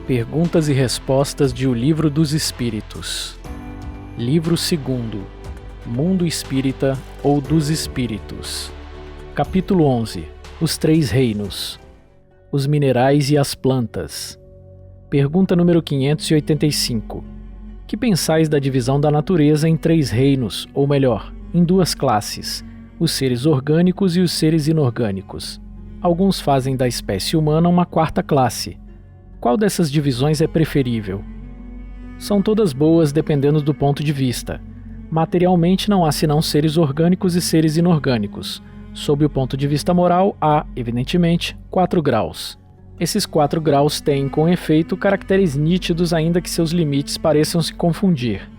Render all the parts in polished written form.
Perguntas e respostas de O Livro dos Espíritos. Livro 2º. Mundo Espírita ou dos Espíritos. Capítulo 11. Os Três Reinos. Os minerais e as plantas. Pergunta número 585. Que pensais da divisão da natureza em três reinos, ou melhor, em duas classes, os seres orgânicos e os seres inorgânicos? Alguns fazem da espécie humana uma quarta classe. Qual dessas divisões é preferível? São todas boas dependendo do ponto de vista. Materialmente não há senão seres orgânicos e seres inorgânicos. Sob o ponto de vista moral, há, evidentemente, 4 graus. Esses 4 graus têm, com efeito, caracteres nítidos ainda que seus limites pareçam se confundir.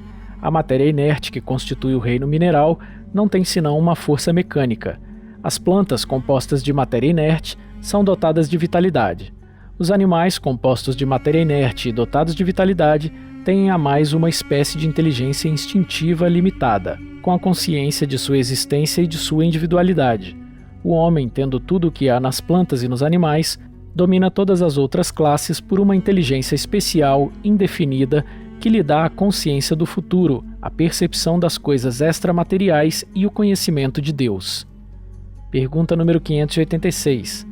A matéria inerte que constitui o reino mineral não tem senão uma força mecânica. As plantas compostas de matéria inerte são dotadas de vitalidade. Os animais compostos de matéria inerte e dotados de vitalidade têm a mais uma espécie de inteligência instintiva limitada, com a consciência de sua existência e de sua individualidade. O homem, tendo tudo o que há nas plantas e nos animais, domina todas as outras classes por uma inteligência especial, indefinida, que lhe dá a consciência do futuro, a percepção das coisas extramateriais e o conhecimento de Deus. Pergunta número 586.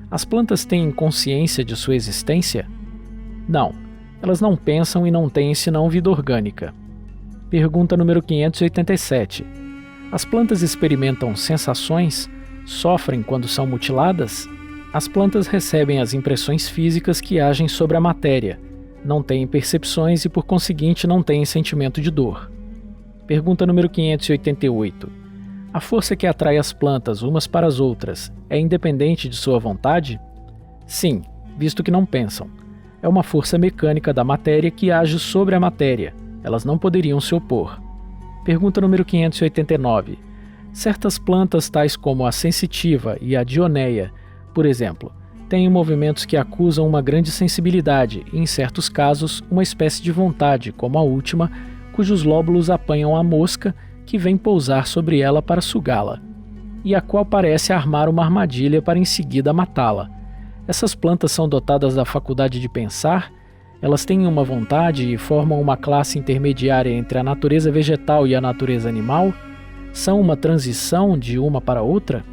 As plantas têm consciência de sua existência? Não, elas não pensam e não têm senão vida orgânica. Pergunta número 587. As plantas experimentam sensações? Sofrem quando são mutiladas? As plantas recebem as impressões físicas que agem sobre a matéria, não têm percepções e, por conseguinte, não têm sentimento de dor. Pergunta número 588. A força que atrai as plantas umas para as outras é independente de sua vontade? Sim, visto que não pensam. É uma força mecânica da matéria que age sobre a matéria. Elas não poderiam se opor. Pergunta número 589. Certas plantas, tais como a sensitiva e a dioneia, por exemplo, têm movimentos que acusam uma grande sensibilidade e, em certos casos, uma espécie de vontade, como a última, cujos lóbulos apanham a mosca que vem pousar sobre ela para sugá-la, e a qual parece armar uma armadilha para em seguida matá-la. Essas plantas são dotadas da faculdade de pensar? Elas têm uma vontade e formam uma classe intermediária entre a natureza vegetal e a natureza animal? São uma transição de uma para outra?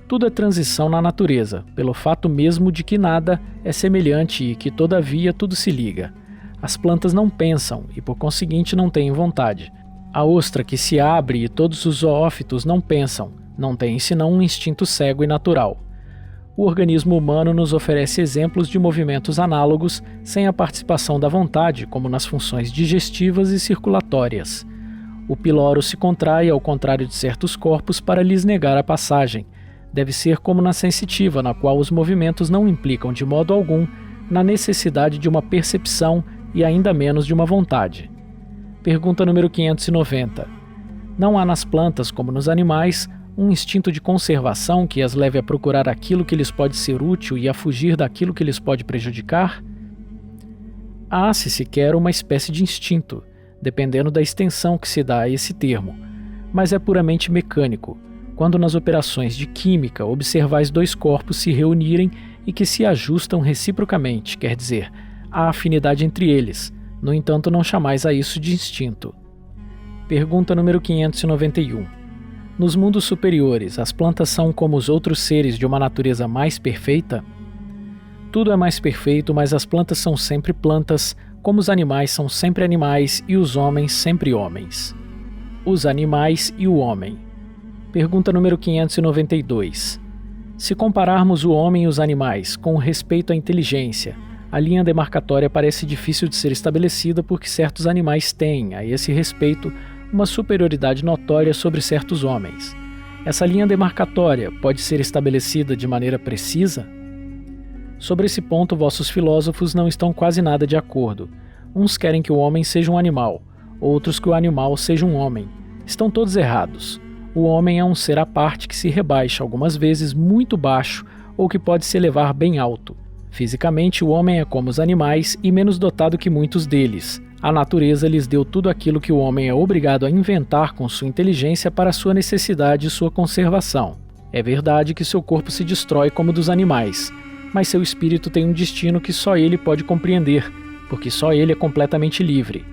Tudo é transição na natureza, pelo fato mesmo de que nada é semelhante e que, todavia, tudo se liga. As plantas não pensam e, por conseguinte, não têm vontade. A ostra que se abre e todos os zoófitos não pensam, não têm senão um instinto cego e natural. O organismo humano nos oferece exemplos de movimentos análogos sem a participação da vontade, como nas funções digestivas e circulatórias. O piloro se contrai ao contrário de certos corpos para lhes negar a passagem. Deve ser como na sensitiva, na qual os movimentos não implicam de modo algum na necessidade de uma percepção e ainda menos de uma vontade. Pergunta número 590. Não há nas plantas, como nos animais, um instinto de conservação que as leve a procurar aquilo que lhes pode ser útil e a fugir daquilo que lhes pode prejudicar? Há, se se quer, uma espécie de instinto, dependendo da extensão que se dá a esse termo, mas é puramente mecânico, quando nas operações de química observais dois corpos se reunirem e que se ajustam reciprocamente, quer dizer, há afinidade entre eles. No entanto, não chamais a isso de instinto. Pergunta número 591. Nos mundos superiores, as plantas são como os outros seres de uma natureza mais perfeita? Tudo é mais perfeito, mas as plantas são sempre plantas, como os animais são sempre animais e os homens sempre homens. Os animais e o homem. Pergunta número 592. Se compararmos o homem e os animais com respeito à inteligência, a linha demarcatória parece difícil de ser estabelecida porque certos animais têm, a esse respeito, uma superioridade notória sobre certos homens. Essa linha demarcatória pode ser estabelecida de maneira precisa? Sobre esse ponto, vossos filósofos não estão quase nada de acordo. Uns querem que o homem seja um animal, outros que o animal seja um homem. Estão todos errados. O homem é um ser à parte que se rebaixa, algumas vezes muito baixo, ou que pode se elevar bem alto. Fisicamente, o homem é como os animais e menos dotado que muitos deles. A natureza lhes deu tudo aquilo que o homem é obrigado a inventar com sua inteligência para sua necessidade e sua conservação. É verdade que seu corpo se destrói como o dos animais, mas seu espírito tem um destino que só ele pode compreender, porque só ele é completamente livre.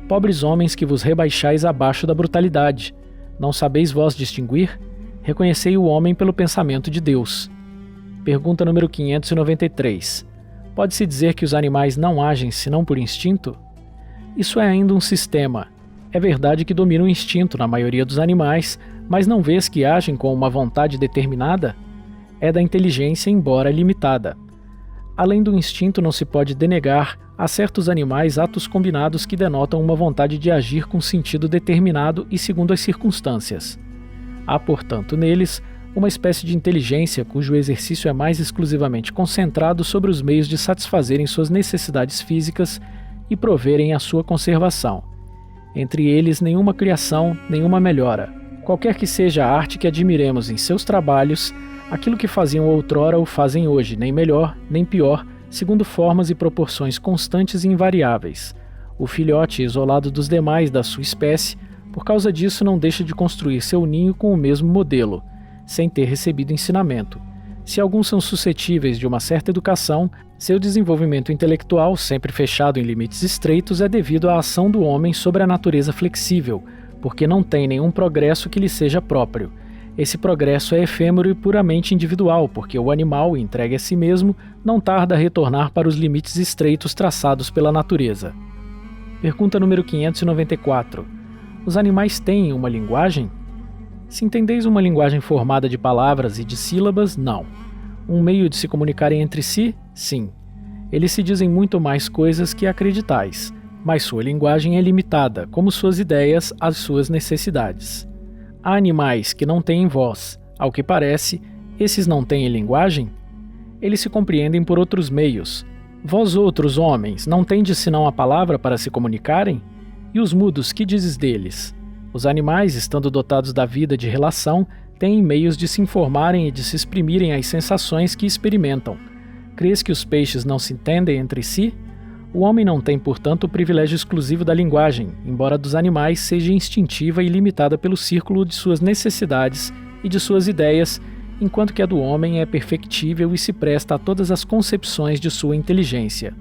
Pobres homens que vos rebaixais abaixo da brutalidade, não sabeis vós distinguir? Reconhecei o homem pelo pensamento de Deus. Pergunta número 593. Pode-se dizer que os animais não agem senão por instinto? Isso é ainda um sistema. É verdade que domina o instinto na maioria dos animais, mas não vês que agem com uma vontade determinada? É da inteligência, embora limitada. Além do instinto, não se pode denegar a certos animais atos combinados que denotam uma vontade de agir com sentido determinado e segundo as circunstâncias. Há, portanto, neles uma espécie de inteligência cujo exercício é mais exclusivamente concentrado sobre os meios de satisfazerem suas necessidades físicas e proverem a sua conservação. Entre eles, nenhuma criação, nenhuma melhora. Qualquer que seja a arte que admiremos em seus trabalhos, aquilo que faziam outrora o fazem hoje, nem melhor, nem pior, segundo formas e proporções constantes e invariáveis. O filhote, isolado dos demais da sua espécie, por causa disso não deixa de construir seu ninho com o mesmo modelo, sem ter recebido ensinamento. Se alguns são suscetíveis de uma certa educação, seu desenvolvimento intelectual, sempre fechado em limites estreitos, é devido à ação do homem sobre a natureza flexível, porque não tem nenhum progresso que lhe seja próprio. Esse progresso é efêmero e puramente individual, porque o animal, entregue a si mesmo, não tarda a retornar para os limites estreitos traçados pela natureza. Pergunta número 594. Os animais têm uma linguagem? Se entendeis uma linguagem formada de palavras e de sílabas, não. Um meio de se comunicarem entre si, sim. Eles se dizem muito mais coisas que acreditais, mas sua linguagem é limitada, como suas ideias, às suas necessidades. Há animais que não têm voz. Ao que parece, esses não têm linguagem? Eles se compreendem por outros meios. Vós outros, homens, não tendes senão a palavra para se comunicarem? E os mudos, que dizes deles? Os animais, estando dotados da vida de relação, têm meios de se informarem e de se exprimirem as sensações que experimentam. Crês que os peixes não se entendem entre si? O homem não tem, portanto, o privilégio exclusivo da linguagem, embora dos animais seja instintiva e limitada pelo círculo de suas necessidades e de suas ideias, enquanto que a do homem é perfectível e se presta a todas as concepções de sua inteligência.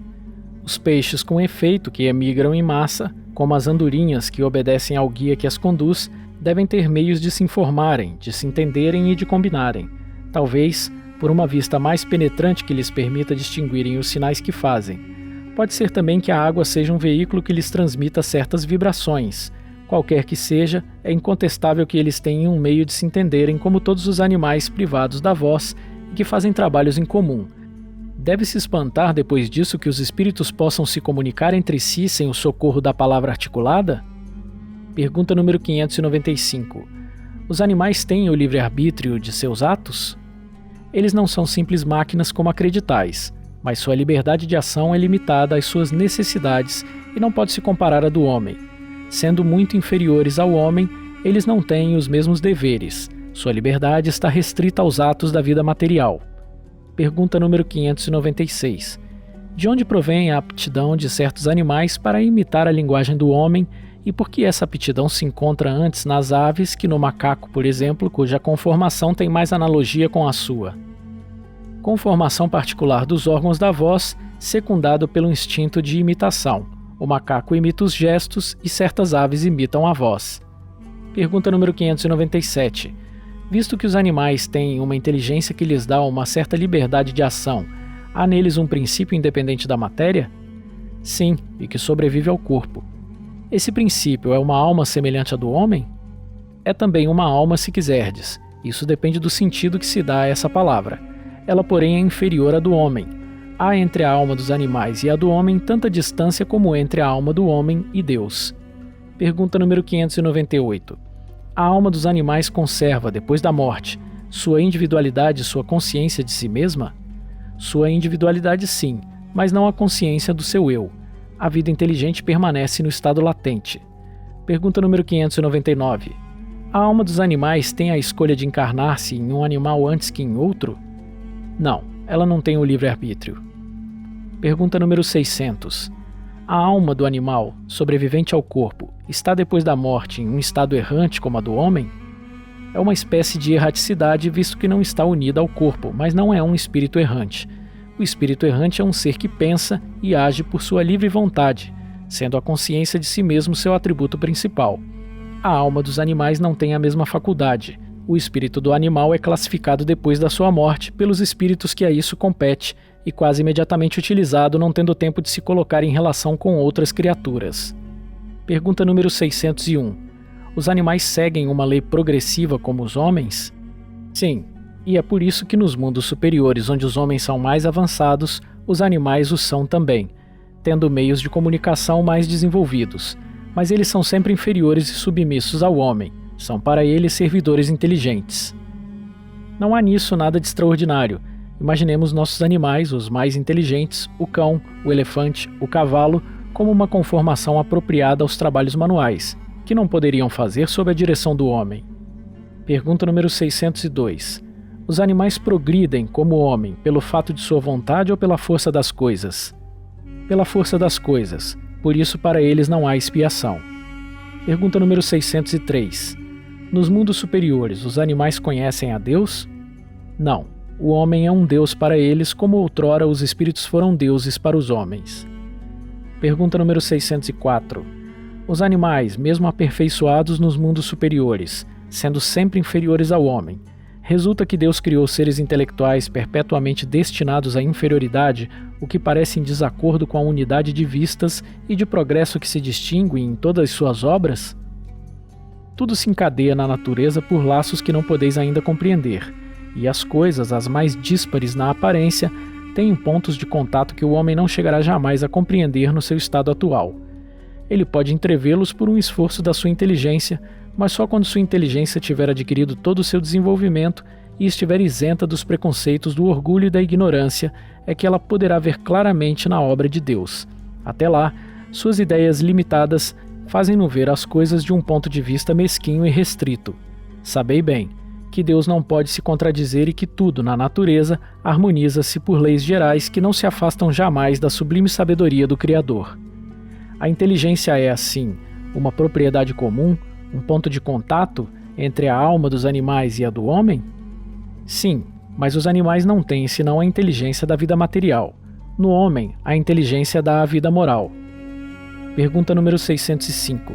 Os peixes, com efeito, que emigram em massa, como as andorinhas que obedecem ao guia que as conduz, devem ter meios de se informarem, de se entenderem e de combinarem, talvez por uma vista mais penetrante que lhes permita distinguirem os sinais que fazem. Pode ser também que a água seja um veículo que lhes transmita certas vibrações. Qualquer que seja, é incontestável que eles tenham um meio de se entenderem como todos os animais privados da voz e que fazem trabalhos em comum. Deve-se espantar depois disso que os espíritos possam se comunicar entre si sem o socorro da palavra articulada? Pergunta número 595. Os animais têm o livre-arbítrio de seus atos? Eles não são simples máquinas como acreditais, mas sua liberdade de ação é limitada às suas necessidades e não pode se comparar à do homem. Sendo muito inferiores ao homem, eles não têm os mesmos deveres. Sua liberdade está restrita aos atos da vida material. Pergunta número 596. De onde provém a aptidão de certos animais para imitar a linguagem do homem e por que essa aptidão se encontra antes nas aves que no macaco, por exemplo, cuja conformação tem mais analogia com a sua? Conformação particular dos órgãos da voz, secundado pelo instinto de imitação. O macaco imita os gestos e certas aves imitam a voz. Pergunta número 597. Visto que os animais têm uma inteligência que lhes dá uma certa liberdade de ação, há neles um princípio independente da matéria? Sim, e que sobrevive ao corpo. Esse princípio é uma alma semelhante à do homem? É também uma alma, se quiserdes. Isso depende do sentido que se dá a essa palavra. Ela, porém, é inferior à do homem. Há entre a alma dos animais e a do homem tanta distância como entre a alma do homem e Deus. Pergunta número 598. A alma dos animais conserva, depois da morte, sua individualidade e sua consciência de si mesma? Sua individualidade sim, mas não a consciência do seu eu. A vida inteligente permanece no estado latente. Pergunta número 599. A alma dos animais tem a escolha de encarnar-se em um animal antes que em outro? Não, ela não tem o livre-arbítrio. Pergunta número 600. A alma do animal, sobrevivente ao corpo, está depois da morte em um estado errante como a do homem? É uma espécie de erraticidade, visto que não está unida ao corpo, mas não é um espírito errante. O espírito errante é um ser que pensa e age por sua livre vontade, sendo a consciência de si mesmo seu atributo principal. A alma dos animais não tem a mesma faculdade. O espírito do animal é classificado depois da sua morte pelos espíritos que a isso compete e quase imediatamente utilizado, não tendo tempo de se colocar em relação com outras criaturas. Pergunta número 601. Os animais seguem uma lei progressiva como os homens? Sim. E é por isso que nos mundos superiores, onde os homens são mais avançados, os animais o são também, tendo meios de comunicação mais desenvolvidos. Mas eles são sempre inferiores e submissos ao homem. São para eles servidores inteligentes. Não há nisso nada de extraordinário. Imaginemos nossos animais, os mais inteligentes, o cão, o elefante, o cavalo, como uma conformação apropriada aos trabalhos manuais, que não poderiam fazer sob a direção do homem. Pergunta número 602. Os animais progridem como o homem pelo fato de sua vontade ou pela força das coisas? Pela força das coisas, por isso para eles não há expiação. Pergunta número 603. Nos mundos superiores, os animais conhecem a Deus? Não. O homem é um Deus para eles, como outrora os espíritos foram deuses para os homens. Pergunta número 604. Os animais, mesmo aperfeiçoados nos mundos superiores, sendo sempre inferiores ao homem, resulta que Deus criou seres intelectuais perpetuamente destinados à inferioridade, o que parece em desacordo com a unidade de vistas e de progresso que se distingue em todas suas obras? Tudo se encadeia na natureza por laços que não podeis ainda compreender, e as coisas, as mais díspares na aparência, têm pontos de contato que o homem não chegará jamais a compreender no seu estado atual. Ele pode entrevê-los por um esforço da sua inteligência, mas só quando sua inteligência tiver adquirido todo o seu desenvolvimento e estiver isenta dos preconceitos do orgulho e da ignorância, é que ela poderá ver claramente na obra de Deus. Até lá, suas ideias limitadas fazem-no ver as coisas de um ponto de vista mesquinho e restrito. Sabei bem que Deus não pode se contradizer e que tudo na natureza harmoniza-se por leis gerais que não se afastam jamais da sublime sabedoria do Criador. A inteligência é, assim, uma propriedade comum, um ponto de contato entre a alma dos animais e a do homem? Sim, mas os animais não têm senão a inteligência da vida material. No homem, a inteligência dá a vida moral. Pergunta número 605.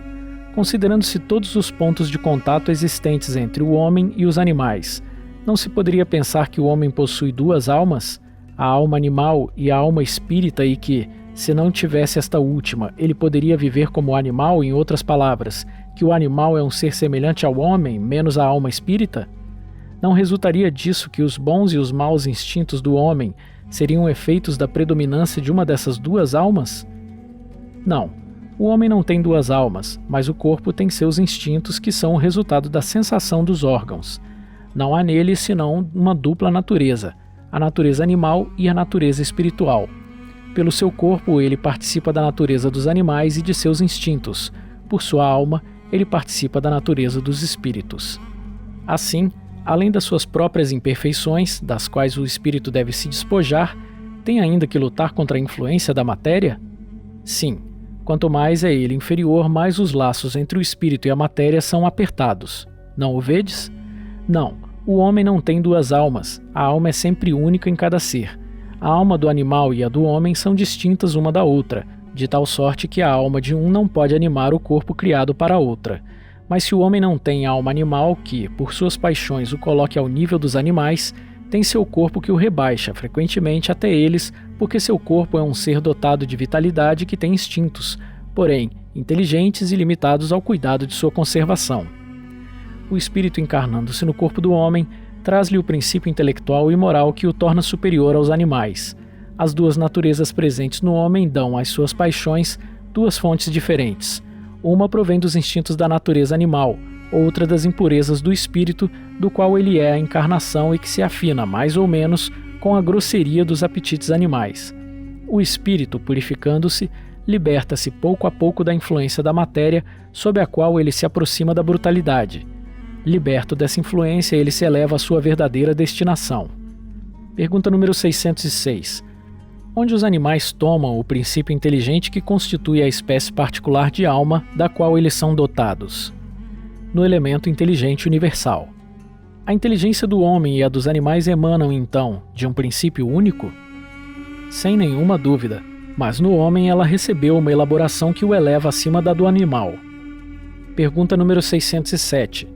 Considerando-se todos os pontos de contato existentes entre o homem e os animais, não se poderia pensar que o homem possui duas almas, a alma animal e a alma espírita, e que, se não tivesse esta última, ele poderia viver como animal? Em outras palavras, que o animal é um ser semelhante ao homem, menos a alma espírita? Não resultaria disso que os bons e os maus instintos do homem seriam efeitos da predominância de uma dessas duas almas? Não. O homem não tem duas almas, mas o corpo tem seus instintos, que são o resultado da sensação dos órgãos. Não há nele senão uma dupla natureza, a natureza animal e a natureza espiritual. Pelo seu corpo, ele participa da natureza dos animais e de seus instintos. Por sua alma, ele participa da natureza dos espíritos. Assim, além das suas próprias imperfeições, das quais o espírito deve se despojar, tem ainda que lutar contra a influência da matéria? Sim. Quanto mais é ele inferior, mais os laços entre o espírito e a matéria são apertados. Não o vedes? Não. O homem não tem duas almas. A alma é sempre única em cada ser. A alma do animal e a do homem são distintas uma da outra, de tal sorte que a alma de um não pode animar o corpo criado para a outra. Mas se o homem não tem alma animal que, por suas paixões, o coloque ao nível dos animais, tem seu corpo que o rebaixa frequentemente até eles, porque seu corpo é um ser dotado de vitalidade que tem instintos, porém inteligentes e limitados ao cuidado de sua conservação. O espírito, encarnando-se no corpo do homem, traz-lhe o princípio intelectual e moral que o torna superior aos animais. As duas naturezas presentes no homem dão às suas paixões duas fontes diferentes. Uma provém dos instintos da natureza animal, outra das impurezas do espírito, do qual ele é a encarnação e que se afina, mais ou menos, com a grosseria dos apetites animais. O espírito, purificando-se, liberta-se pouco a pouco da influência da matéria, sob a qual ele se aproxima da brutalidade. Liberto dessa influência, ele se eleva à sua verdadeira destinação. Pergunta número 606. Onde os animais tomam o princípio inteligente que constitui a espécie particular de alma da qual eles são dotados? No elemento inteligente universal. A inteligência do homem e a dos animais emanam, então, de um princípio único? sem nenhuma dúvida, mas no homem ela recebeu uma elaboração que o eleva acima da do animal. Pergunta número 607.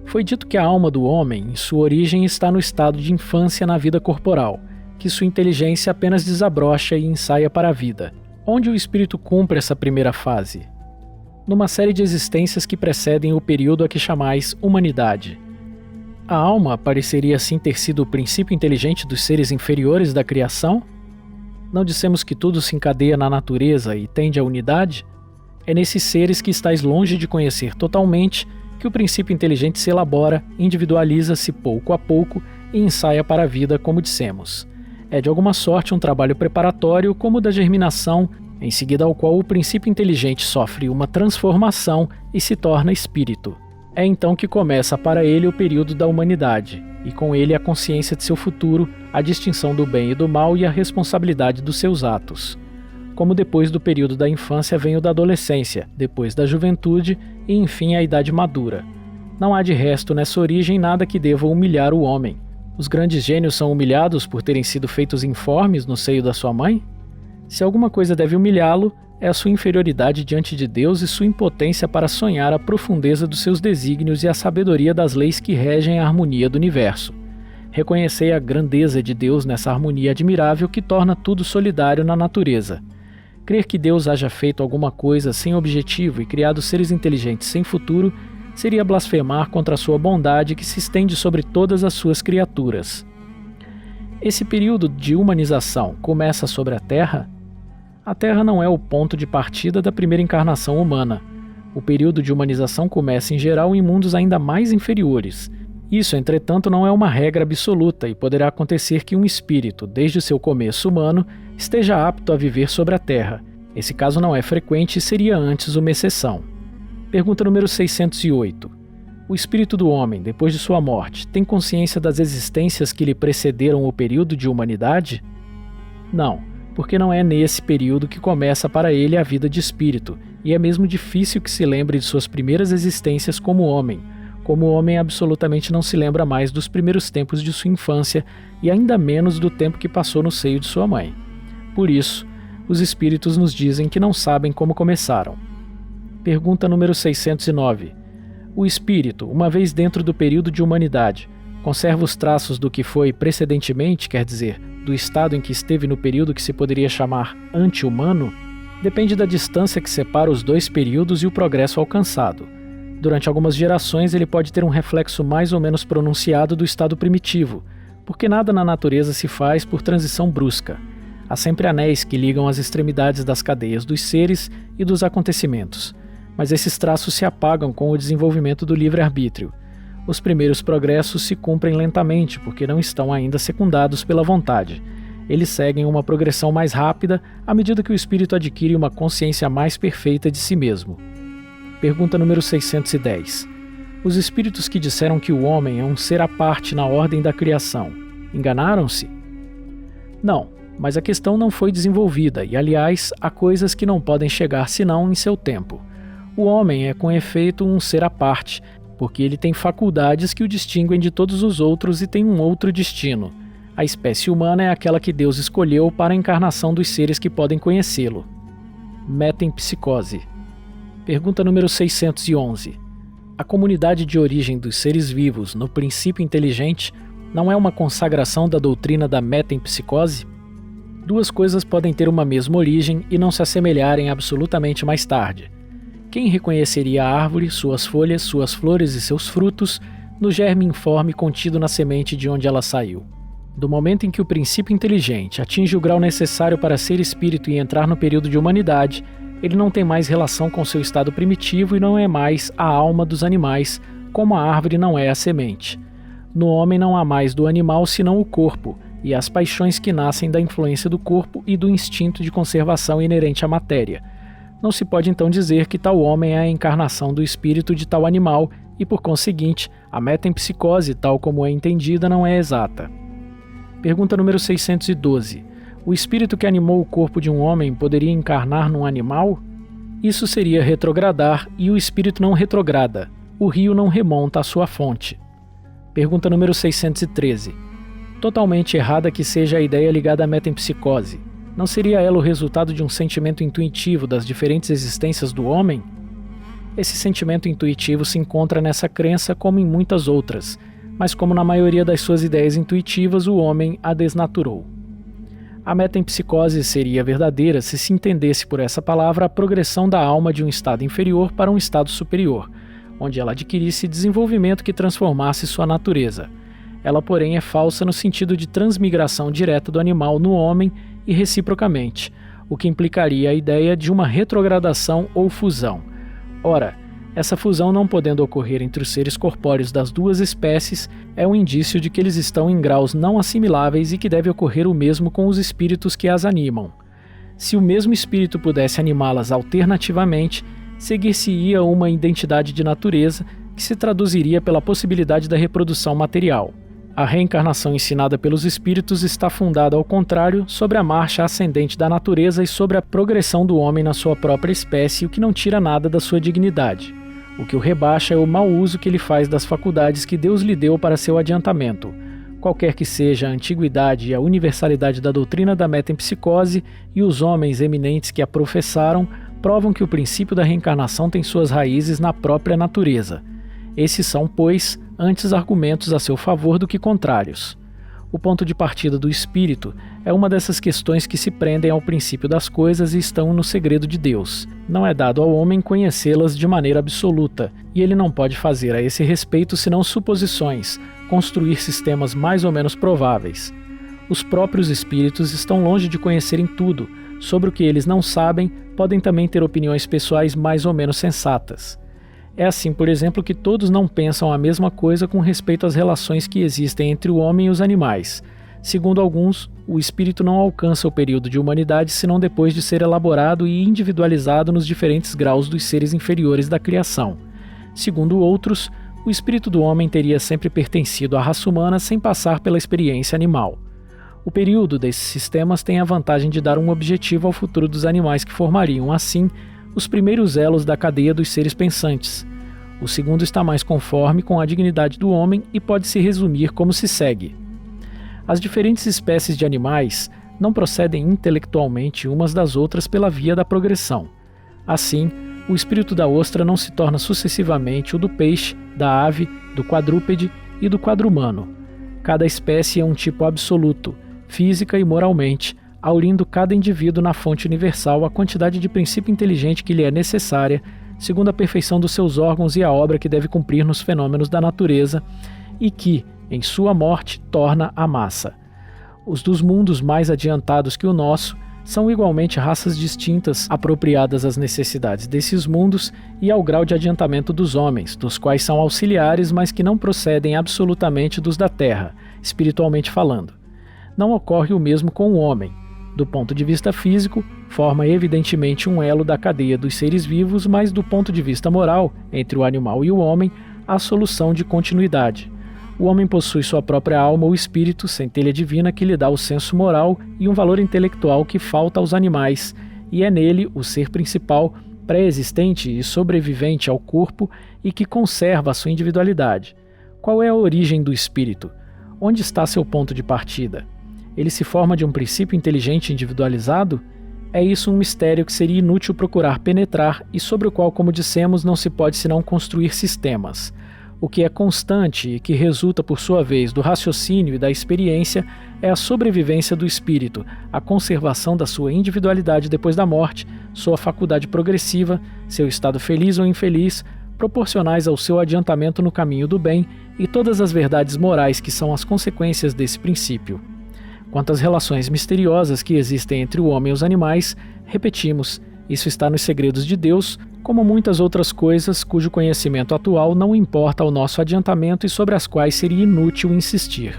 Foi dito que a alma do homem, em sua origem, está no estado de infância na vida corporal, que sua inteligência apenas desabrocha e ensaia para a vida. Onde o espírito cumpre essa primeira fase? Numa série de existências que precedem o período a que chamais humanidade. A alma pareceria assim ter sido o princípio inteligente dos seres inferiores da criação? Não dissemos que tudo se encadeia na natureza e tende à unidade? É nesses seres que estáis longe de conhecer totalmente que o princípio inteligente se elabora, individualiza-se pouco a pouco e ensaia para a vida, como dissemos. É de alguma sorte um trabalho preparatório como o da germinação, em seguida ao qual o princípio inteligente sofre uma transformação e se torna espírito. É então que começa para ele o período da humanidade, e com ele a consciência de seu futuro, a distinção do bem e do mal e a responsabilidade dos seus atos. Como depois do período da infância vem o da adolescência, depois da juventude e enfim a idade madura. Não há de resto nessa origem nada que deva humilhar o homem. Os grandes gênios são humilhados por terem sido feitos informes no seio da sua mãe? Se alguma coisa deve humilhá-lo, é a sua inferioridade diante de Deus e sua impotência para sonhar a profundeza dos seus desígnios e a sabedoria das leis que regem a harmonia do universo. Reconhecei a grandeza de Deus nessa harmonia admirável que torna tudo solidário na natureza. Crer que Deus haja feito alguma coisa sem objetivo e criado seres inteligentes sem futuro seria blasfemar contra a sua bondade que se estende sobre todas as suas criaturas. Esse período de humanização começa sobre a Terra? A Terra não é o ponto de partida da primeira encarnação humana. O período de humanização começa em geral em mundos ainda mais inferiores. Isso, entretanto, não é uma regra absoluta e poderá acontecer que um espírito, desde o seu começo humano, esteja apto a viver sobre a Terra. Esse caso não é frequente e seria antes uma exceção. Pergunta número 608. O espírito do homem, depois de sua morte, tem consciência das existências que lhe precederam o período de humanidade? Não, porque não é nesse período que começa para ele a vida de espírito, e é mesmo difícil que se lembre de suas primeiras existências como homem. Como o homem absolutamente não se lembra mais dos primeiros tempos de sua infância e ainda menos do tempo que passou no seio de sua mãe. Por isso, os espíritos nos dizem que não sabem como começaram. Pergunta número 609. O espírito, uma vez dentro do período de humanidade, conserva os traços do que foi precedentemente, quer dizer, do estado em que esteve no período que se poderia chamar anti-humano? Depende da distância que separa os dois períodos e o progresso alcançado. Durante algumas gerações ele pode ter um reflexo mais ou menos pronunciado do estado primitivo, porque nada na natureza se faz por transição brusca. Há sempre anéis que ligam as extremidades das cadeias dos seres e dos acontecimentos, mas esses traços se apagam com o desenvolvimento do livre-arbítrio. Os primeiros progressos se cumprem lentamente porque não estão ainda secundados pela vontade. Eles seguem uma progressão mais rápida à medida que o espírito adquire uma consciência mais perfeita de si mesmo. Pergunta número 610. Os espíritos que disseram que o homem é um ser à parte na ordem da criação, enganaram-se? Não, mas a questão não foi desenvolvida e, aliás, há coisas que não podem chegar senão em seu tempo. O homem é, com efeito, um ser à parte, porque ele tem faculdades que o distinguem de todos os outros e tem um outro destino. A espécie humana é aquela que Deus escolheu para a encarnação dos seres que podem conhecê-lo. Metempsicose. Pergunta número 611. A comunidade de origem dos seres vivos no princípio inteligente não é uma consagração da doutrina da metempsicose? Duas coisas podem ter uma mesma origem e não se assemelharem absolutamente mais tarde. Quem reconheceria a árvore, suas folhas, suas flores e seus frutos no germe informe contido na semente de onde ela saiu? Do momento em que o princípio inteligente atinge o grau necessário para ser espírito e entrar no período de humanidade, ele não tem mais relação com seu estado primitivo e não é mais a alma dos animais, como a árvore não é a semente. No homem não há mais do animal senão o corpo, e as paixões que nascem da influência do corpo e do instinto de conservação inerente à matéria. Não se pode então dizer que tal homem é a encarnação do espírito de tal animal e, por conseguinte, a metempsicose, tal como é entendida, não é exata. Pergunta número 612. O espírito que animou o corpo de um homem poderia encarnar num animal? Isso seria retrogradar e o espírito não retrograda. O rio não remonta à sua fonte. Pergunta número 613. Totalmente errada que seja a ideia ligada à metempsicose. Não seria ela o resultado de um sentimento intuitivo das diferentes existências do homem? Esse sentimento intuitivo se encontra nessa crença como em muitas outras, mas como na maioria das suas ideias intuitivas, o homem a desnaturou. A metempsicose seria verdadeira se entendesse por essa palavra a progressão da alma de um estado inferior para um estado superior, onde ela adquirisse desenvolvimento que transformasse sua natureza. Ela, porém, é falsa no sentido de transmigração direta do animal no homem e reciprocamente, o que implicaria a ideia de uma retrogradação ou fusão. Ora, essa fusão não podendo ocorrer entre os seres corpóreos das duas espécies é um indício de que eles estão em graus não assimiláveis e que deve ocorrer o mesmo com os espíritos que as animam. Se o mesmo espírito pudesse animá-las alternativamente, seguir-se-ia uma identidade de natureza que se traduziria pela possibilidade da reprodução material. A reencarnação ensinada pelos espíritos está fundada, ao contrário, sobre a marcha ascendente da natureza e sobre a progressão do homem na sua própria espécie, o que não tira nada da sua dignidade. O que o rebaixa é o mau uso que ele faz das faculdades que Deus lhe deu para seu adiantamento. Qualquer que seja a antiguidade e a universalidade da doutrina da metempsicose e os homens eminentes que a professaram, provam que o princípio da reencarnação tem suas raízes na própria natureza. Esses são, pois, antes argumentos a seu favor do que contrários. O ponto de partida do espírito é uma dessas questões que se prendem ao princípio das coisas e estão no segredo de Deus. Não é dado ao homem conhecê-las de maneira absoluta, e ele não pode fazer a esse respeito senão suposições, construir sistemas mais ou menos prováveis. Os próprios espíritos estão longe de conhecerem tudo. Sobre o que eles não sabem, podem também ter opiniões pessoais mais ou menos sensatas. É assim, por exemplo, que todos não pensam a mesma coisa com respeito às relações que existem entre o homem e os animais. Segundo alguns, o espírito não alcança o período de humanidade senão depois de ser elaborado e individualizado nos diferentes graus dos seres inferiores da criação. Segundo outros, o espírito do homem teria sempre pertencido à raça humana sem passar pela experiência animal. O período desses sistemas tem a vantagem de dar um objetivo ao futuro dos animais que formariam, assim, os primeiros elos da cadeia dos seres pensantes. O segundo está mais conforme com a dignidade do homem e pode se resumir como se segue. As diferentes espécies de animais não procedem intelectualmente umas das outras pela via da progressão. Assim, o espírito da ostra não se torna sucessivamente o do peixe, da ave, do quadrúpede e do quadrumano. Cada espécie é um tipo absoluto, física e moralmente, aurindo cada indivíduo na fonte universal a quantidade de princípio inteligente que lhe é necessária, segundo a perfeição dos seus órgãos e a obra que deve cumprir nos fenômenos da natureza, e que, em sua morte, torna a massa. Os dos mundos mais adiantados que o nosso são igualmente raças distintas, apropriadas às necessidades desses mundos e ao grau de adiantamento dos homens, dos quais são auxiliares, mas que não procedem absolutamente dos da terra, espiritualmente falando. Não ocorre o mesmo com o homem. Do ponto de vista físico, forma evidentemente um elo da cadeia dos seres vivos, mas do ponto de vista moral, entre o animal e o homem, há solução de continuidade. O homem possui sua própria alma ou espírito, centelha divina que lhe dá o senso moral e um valor intelectual que falta aos animais, e é nele o ser principal, pré-existente e sobrevivente ao corpo e que conserva a sua individualidade. Qual é a origem do espírito? Onde está seu ponto de partida? Ele se forma de um princípio inteligente individualizado? É isso um mistério que seria inútil procurar penetrar e sobre o qual, como dissemos, não se pode senão construir sistemas. O que é constante e que resulta, por sua vez, do raciocínio e da experiência é a sobrevivência do espírito, a conservação da sua individualidade depois da morte, sua faculdade progressiva, seu estado feliz ou infeliz, proporcionais ao seu adiantamento no caminho do bem e todas as verdades morais que são as consequências desse princípio. Quanto às relações misteriosas que existem entre o homem e os animais, repetimos, isso está nos segredos de Deus, como muitas outras coisas cujo conhecimento atual não importa ao nosso adiantamento e sobre as quais seria inútil insistir.